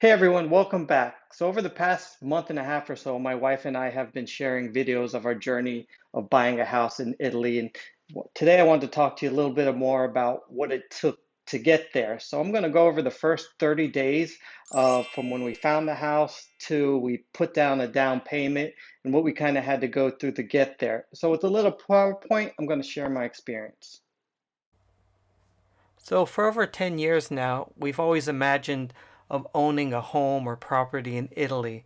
Hey everyone, welcome back. So, over the past month and a half or so, my wife and I have been sharing videos of our journey of buying a house in Italy. And today I wanted to talk to you a little bit more about what it took to get there. So, I'm going to go over the first 30 days from when we found the house to we put down a down payment and what we kind of had to go through to get there. So, with a little PowerPoint, I'm going to share my experience. So for over 10 years now, we've always imagined of owning a home or property in Italy.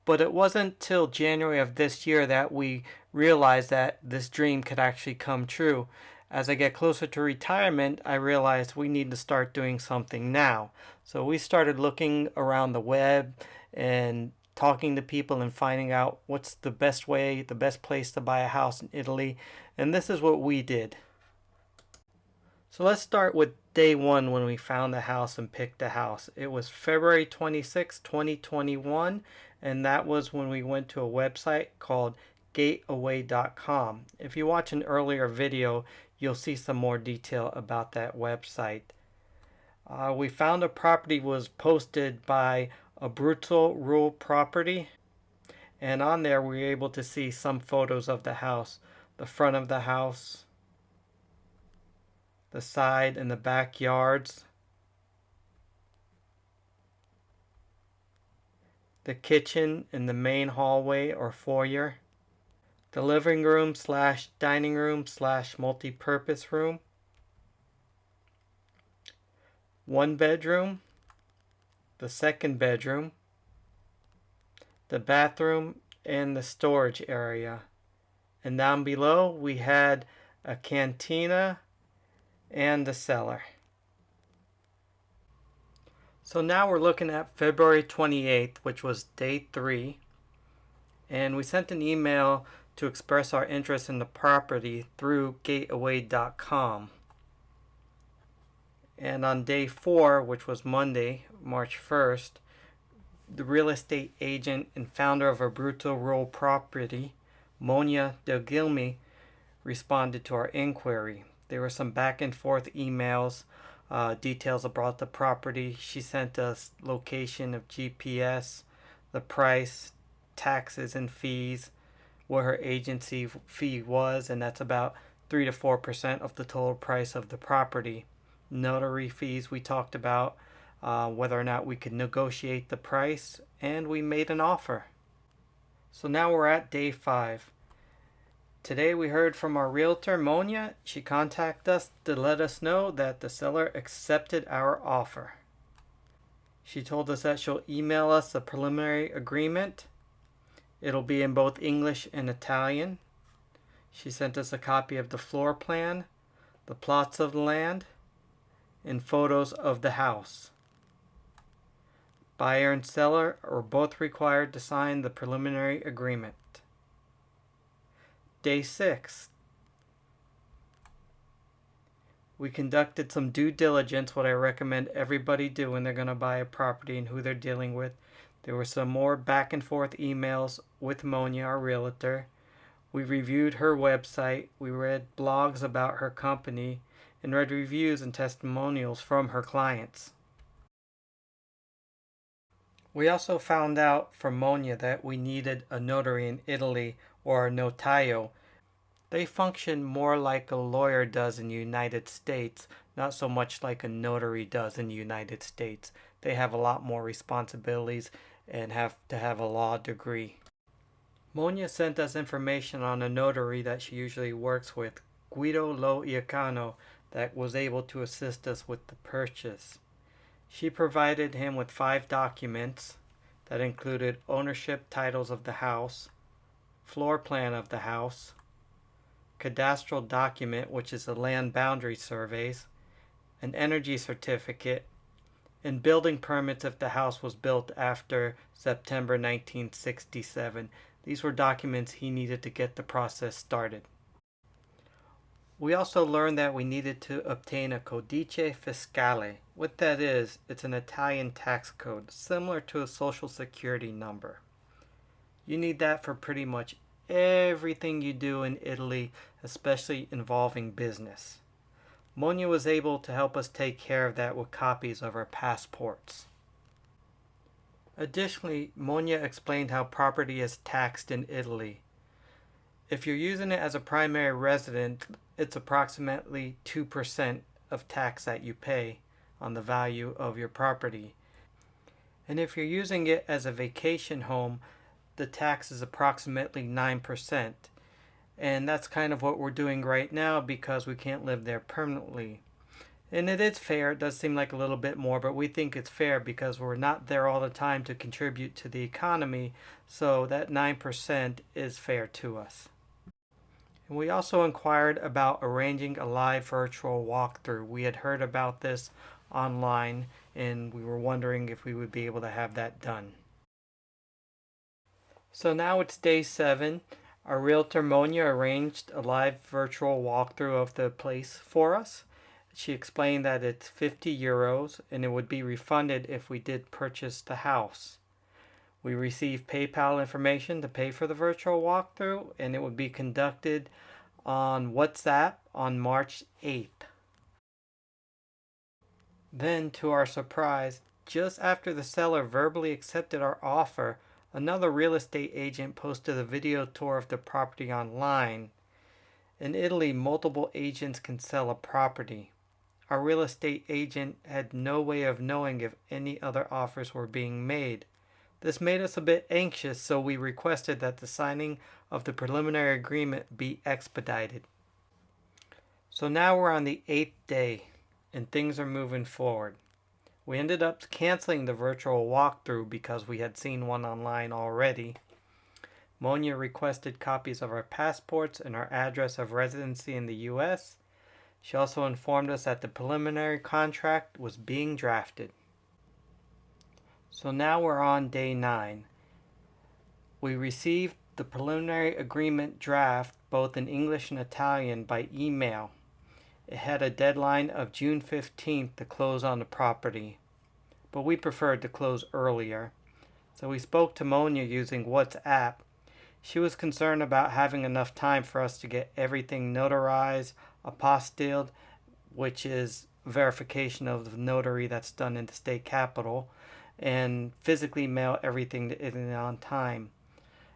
But it wasn't till January of this year that we realized that this dream could actually come true. As I get closer to retirement, I realized we need to start doing something now. So we started looking around the web and talking to people and finding out what's the best way, the best place to buy a house in Italy. And this is what we did. So let's start with day one when we found the house and picked the house. It was February 26, 2021, and that was when we went to a website called gateaway.com. If you watch an earlier video, you'll see some more detail about that website. We found a property was posted by Abruzzo Rural Property, and on there we were able to see some photos of the house, the front of the house, the side and the backyards, the kitchen and the main hallway or foyer, the living room slash dining room slash multi-purpose room, one bedroom, the second bedroom, the bathroom, and the storage area. And down below we had a cantina and the cellar. So now we're looking at February 28th, which was day 3, and we sent an email to express our interest in the property through gateaway.com. And on day 4, which was Monday, March 1st, the real estate agent and founder of Abruzzo Rural Property, Monia Del Gilmi, responded to our inquiry. There were some back and forth emails, details about the property. She sent us location of GPS, the price, taxes and fees, what her agency fee was, and that's about 3 to 4% of the total price of the property. Notary fees we talked about, whether or not we could negotiate the price, and we made an offer. So now we're at day 5. Today we heard from our realtor, Monia. She contacted us to let us know that the seller accepted our offer. She told us that she'll email us a preliminary agreement. It'll be in both English and Italian. She sent us a copy of the floor plan, the plots of the land, and photos of the house. Buyer and seller are both required to sign the preliminary agreement. Day 6. We conducted some due diligence, what I recommend everybody do when they're going to buy a property and who they're dealing with. There were some more back and forth emails with Monia, our realtor. We reviewed her website. We read blogs about her company and read reviews and testimonials from her clients. We also found out from Monia that we needed a notary in Italy, or a notaio. They function more like a lawyer does in the United States, not so much like a notary does in the United States. They have a lot more responsibilities and have to have a law degree. Monia sent us information on a notary that she usually works with, Guido Lo Iacano, that was able to assist us with the purchase. She provided him with 5 documents that included ownership titles of the house, floor plan of the house, cadastral document, which is the land boundary surveys, an energy certificate, and building permits if the house was built after September 1967. These were documents he needed to get the process started. We also learned that we needed to obtain a codice fiscale. What that is, it's an Italian tax code, similar to a social security number. You need that for pretty much everything you do in Italy, especially involving business. Monia was able to help us take care of that with copies of our passports. Additionally, Monia explained how property is taxed in Italy. If you're using it as a primary resident, it's approximately 2% of tax that you pay on the value of your property. And if you're using it as a vacation home, the tax is approximately 9%. And that's kind of what we're doing right now because we can't live there permanently. And it is fair. It does seem like a little bit more, but we think it's fair because we're not there all the time to contribute to the economy. So that 9% is fair to us. And we also inquired about arranging a live virtual walkthrough. We had heard about this online and we were wondering if we would be able to have that done. So now it's day 7. Our realtor Monia arranged a live virtual walkthrough of the place for us. She explained that it's 50 euros and it would be refunded if we did purchase the house. We received PayPal information to pay for the virtual walkthrough, and it would be conducted on WhatsApp on March 8th. Then, to our surprise, just after the seller verbally accepted our offer, another real estate agent posted a video tour of the property online. In Italy, multiple agents can sell a property. Our real estate agent had no way of knowing if any other offers were being made. This made us a bit anxious, so we requested that the signing of the preliminary agreement be expedited. So now we're on the 8th day, and things are moving forward. We ended up canceling the virtual walkthrough because we had seen one online already. Monia requested copies of our passports and our address of residency in the U.S. She also informed us that the preliminary contract was being drafted. So now we're on day 9. We received the preliminary agreement draft both in English and Italian by email. It had a deadline of June 15th to close on the property, but we preferred to close earlier. So we spoke to Monia using WhatsApp. She was concerned about having enough time for us to get everything notarized, apostilled, which is verification of the notary that's done in the state capital, and physically mail everything to Italy on time.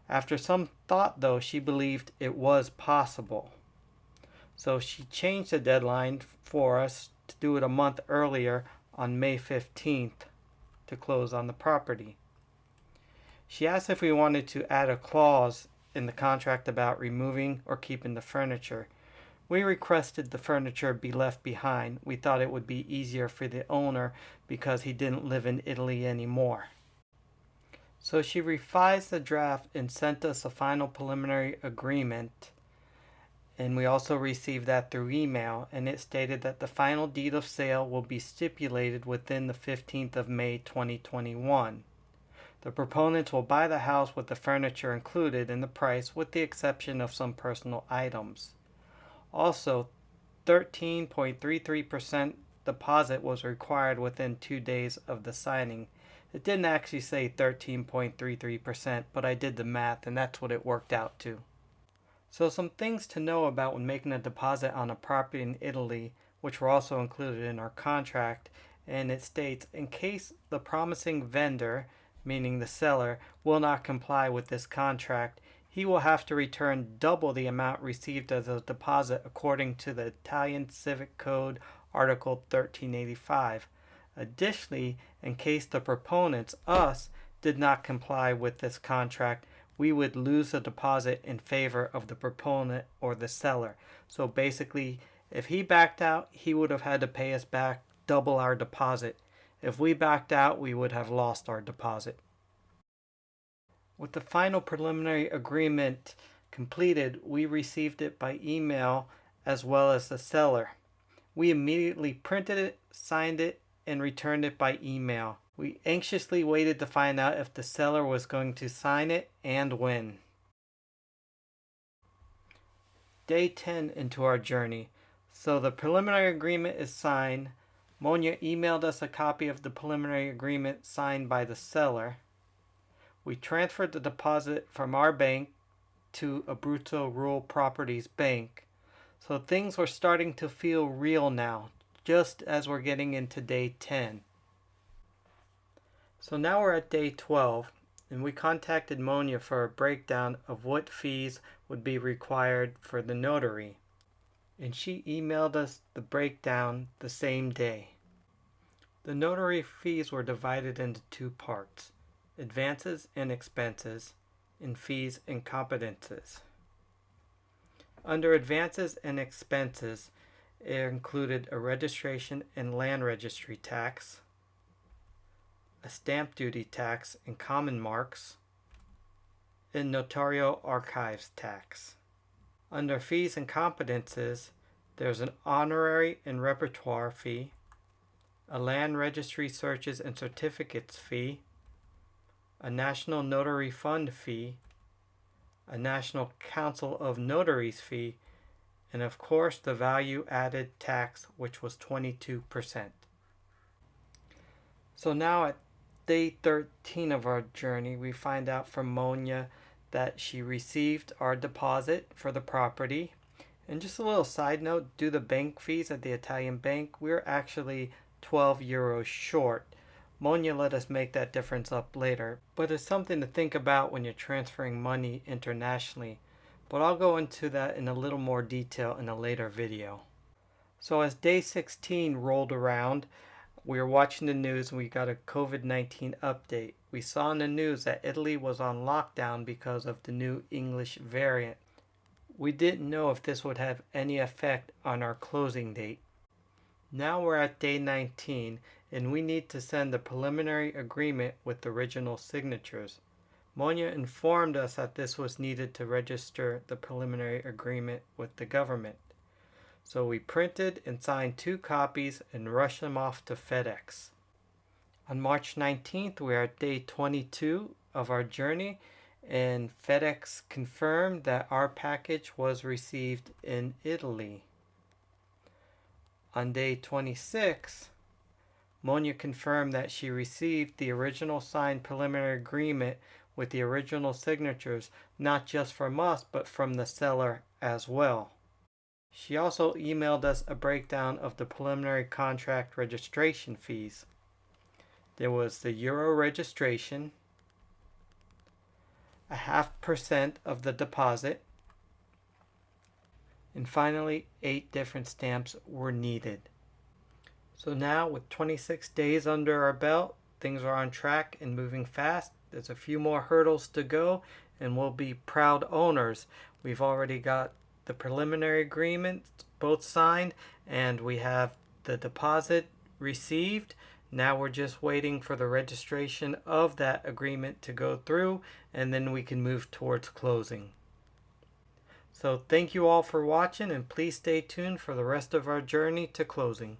After some thought, though, she believed it was possible. So she changed the deadline for us to do it a month earlier on May 15th to close on the property. She asked if we wanted to add a clause in the contract about removing or keeping the furniture. We requested the furniture be left behind. We thought it would be easier for the owner because he didn't live in Italy anymore. So she revised the draft and sent us a final preliminary agreement. And we also received that through email, and it stated that the final deed of sale will be stipulated within the 15th of May 2021. The proponents will buy the house with the furniture included in the price with the exception of some personal items. Also, 13.33% deposit was required within 2 days of the signing. It didn't actually say 13.33%, but I did the math and that's what it worked out to. So some things to know about when making a deposit on a property in Italy, which were also included in our contract, and it states, in case the promising vendor, meaning the seller, will not comply with this contract, he will have to return double the amount received as a deposit according to the Italian Civic Code Article 1385. Additionally, in case the proponents, us, did not comply with this contract, we would lose the deposit in favor of the proponent or the seller. So basically, if he backed out, he would have had to pay us back double our deposit. If we backed out, we would have lost our deposit. With the final preliminary agreement completed, we received it by email as well as the seller. We immediately printed it, signed it, and returned it by email. We anxiously waited to find out if the seller was going to sign it and when. Day 10 into our journey. So the preliminary agreement is signed. Monia emailed us a copy of the preliminary agreement signed by the seller. We transferred the deposit from our bank to Abruzzo Rural Properties Bank. So things were starting to feel real now, just as we're getting into day 10. So now we're at day 12, and we contacted Monia for a breakdown of what fees would be required for the notary. And she emailed us the breakdown the same day. The notary fees were divided into two parts: advances and expenses, and fees and competences. Under advances and expenses, it included a registration and land registry tax, a stamp duty tax and common marks, and notarial archives tax. Under fees and competences, there's an honorary and repertoire fee, a land registry searches and certificates fee, a national notary fund fee, a National Council of Notaries fee, and of course the value added tax, which was 22%. So now at day 13 of our journey, we find out from Monia that she received our deposit for the property. And just a little side note, due to bank fees at the Italian bank, we're actually 12 euros short. Monia let us make that difference up later, but it's something to think about when you're transferring money internationally. But I'll go into that in a little more detail in a later video. So as day 16 rolled around, we were watching the news and we got a COVID-19 update. We saw in the news that Italy was on lockdown because of the new English variant. We didn't know if this would have any effect on our closing date. Now we're at day 19 and we need to send the preliminary agreement with original signatures. Monia informed us that this was needed to register the preliminary agreement with the government. So we printed and signed 2 copies and rushed them off to FedEx. On March 19th, we are at day 22 of our journey, and FedEx confirmed that our package was received in Italy. On day 26, Monia confirmed that she received the original signed preliminary agreement with the original signatures, not just from us, but from the seller as well. She also emailed us a breakdown of the preliminary contract registration fees. There was the Euro registration, a 0.5% of the deposit, and finally 8 different stamps were needed. So now with 26 days under our belt, things are on track and moving fast. There's a few more hurdles to go and we'll be proud owners. We've already got the preliminary agreement both signed and we have the deposit received. Now we're just waiting for the registration of that agreement to go through and then we can move towards closing. So thank you all for watching and please stay tuned for the rest of our journey to closing.